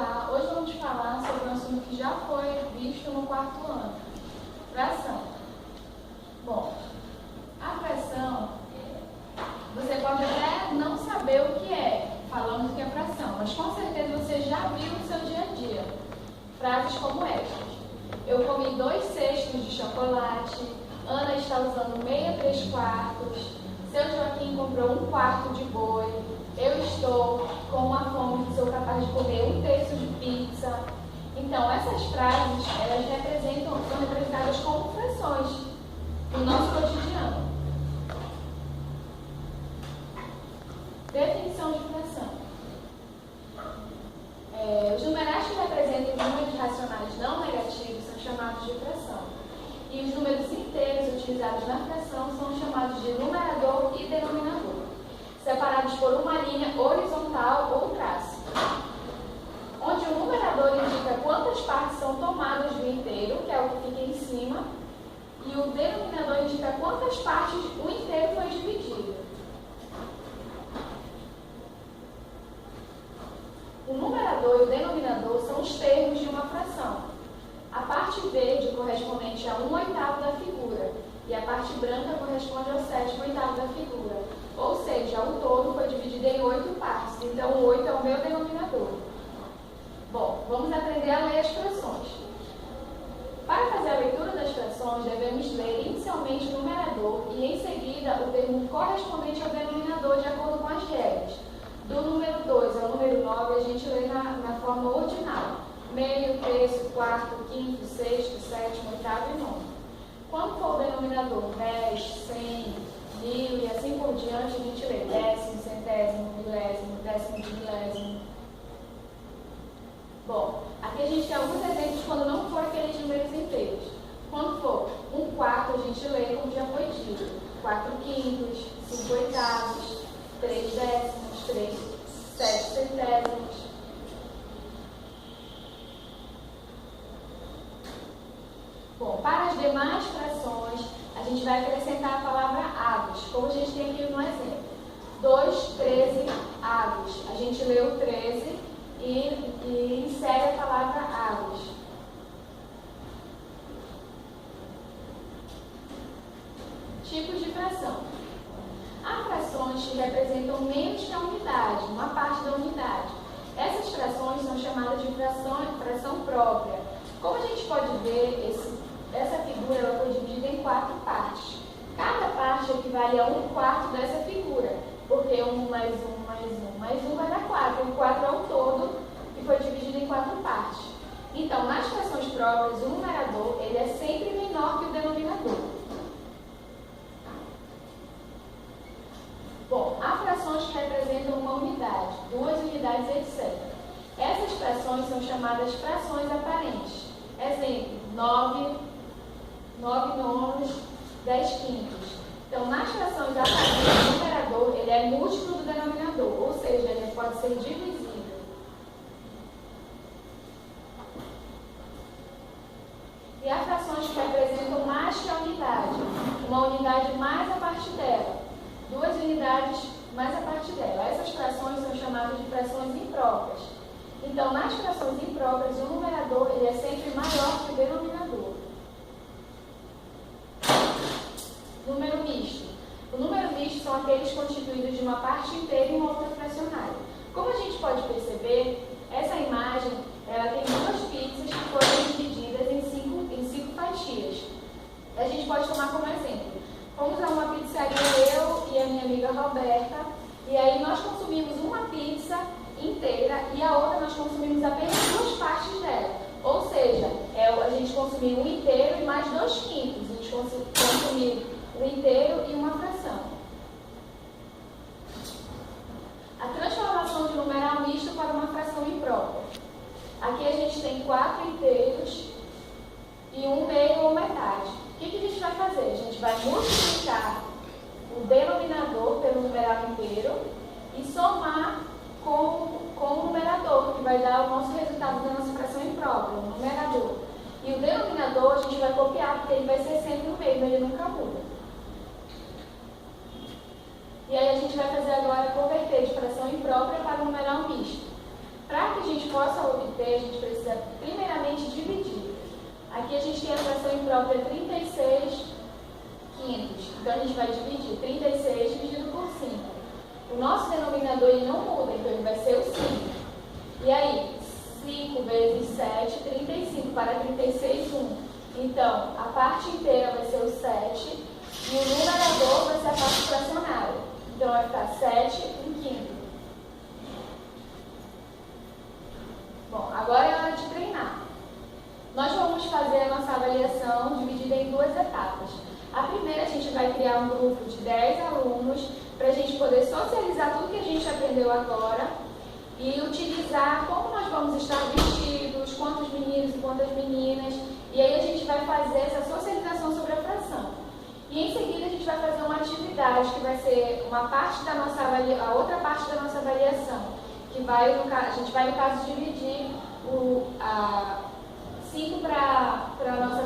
Olá, hoje vamos falar sobre um assunto que já foi visto no quarto ano, fração. Bom, a fração, você pode até não saber o que é, falando que é fração, mas com certeza você já viu no seu dia a dia frases como estas: eu comi 2 cestos de chocolate, Ana está usando meia 3/4, seu Joaquim comprou 1/4 de boi, eu estou com uma fome que sou capaz de comer 1/3 de pizza. Então, essas frases, elas são representadas como frações no nosso cotidiano. Definição de fração. Os numerais que representam os números racionais não negativos são chamados de fração. E os números inteiros utilizados na fração são chamados de numerador e denominador, separados por uma linha horizontal ou traço, onde o numerador indica quantas partes são tomadas do inteiro, que é o que fica em cima, e o denominador indica quantas partes o inteiro foi dividido. O numerador e o denominador são os termos de uma fração. A parte verde correspondente a 1/8 da figura e a parte branca corresponde ao 7/8 da figura. Ou seja, o todo foi dividido em 8 partes, então o 8 é o meu denominador. Bom, vamos aprender a ler as frações. Para fazer a leitura das frações, devemos ler inicialmente o numerador e em seguida o termo correspondente ao denominador de acordo com as regras. Do número 2 ao número 9 a gente lê na forma ordinal: meio, terço, quarto, quinto, sexto, sétimo, oitavo e nono. Quando for o denominador 10, 100, 1000 e assim por diante, a gente lê décimo, centésimo, milésimo, décimo de milésimo. Bom, aqui a gente tem alguns exemplos quando não for aqueles números inteiros. Quando for 1/4, a gente lê como já foi dito: 4 quintos, 5 oitavos, 3 décimos, 7 centésimos. Bom, para as demais frações, a gente vai acrescentar a palavra avos, como a gente tem aqui no exemplo. 2, 13 avos. A gente lê o 13 e insere a palavra avos. Tipos de fração. Há frações que representam menos que a unidade, uma parte da unidade. Essas frações são chamadas de fração própria. Como a gente pode ver, essa figura ela foi dividida em 4 partes. Cada parte equivale a 1/4 dessa figura, porque 1 mais 1 mais 1 mais 1 vai dar 4. E 4 é o todo que foi dividido em 4 partes. Então, nas frações próprias, o numerador ele é sempre menor que o denominador. Bom, há frações que representam uma unidade, 2 unidades, etc. Essas frações são chamadas frações aparentes. Exemplo: 9 nonos, 10 quintos. Então, nas frações aparentes, o numerador ele é múltiplo do denominador, ou seja, ele pode ser divisível. E há frações que representam mais que a unidade, uma unidade mais a parte dela, 2 unidades mais a parte dela. Essas frações são chamadas de frações impróprias. Então, nas frações impróprias, o numerador ele é sempre maior que o denominador. Número misto. O número misto são aqueles constituídos de uma parte inteira e uma outra fracionária. Como a gente pode perceber, essa imagem ela tem 2 pizzas que foram divididas em 5 fatias. A gente pode tomar como exemplo: fomos a uma pizzaria, eu e a minha amiga Roberta, e aí nós consumimos uma pizza inteira e a outra nós consumimos apenas 2 partes dela. Ou seja, a gente consumiu um inteiro e mais 2 quintos. A gente consumiu um inteiro e uma fração. A transformação de numeral misto para uma fração imprópria. Aqui a gente tem 4 inteiros e 1 meio ou metade. O que a gente vai fazer? A gente vai multiplicar o denominador pelo numeral inteiro e somar com o numerador, que vai dar o nosso resultado da nossa fração imprópria, o numerador. E o denominador a gente vai copiar, porque ele vai ser sempre o mesmo, ele nunca muda. E aí a gente vai fazer agora converter de fração imprópria para numeral misto. Para que a gente possa gente precisa primeiramente dividir. Aqui a gente tem a fração imprópria 36 quintos. Então a gente vai dividir 36 dividido por 5. O nosso denominador ele não muda, então ele vai ser o 5. E aí, 5 vezes 7, 35 para 36, 1. Então, a parte inteira vai ser o 7 e o numerador vai ser a parte fracionária. Então vai ficar 7 em quinto. Bom, agora é hora de treinar. Nós vamos fazer a nossa avaliação dividida em 2 etapas. A primeira, a gente vai criar um grupo de 10 alunos para a gente poder socializar tudo que a gente aprendeu agora e utilizar como nós vamos estar vestidos, quantos meninos e quantas meninas. E aí a gente vai fazer essa socialização sobre a fração. E em seguida a gente vai fazer uma atividade que vai ser uma parte da nossa a outra parte da nossa avaliação, que vai, a gente vai, no caso, dividir 5 para a nossa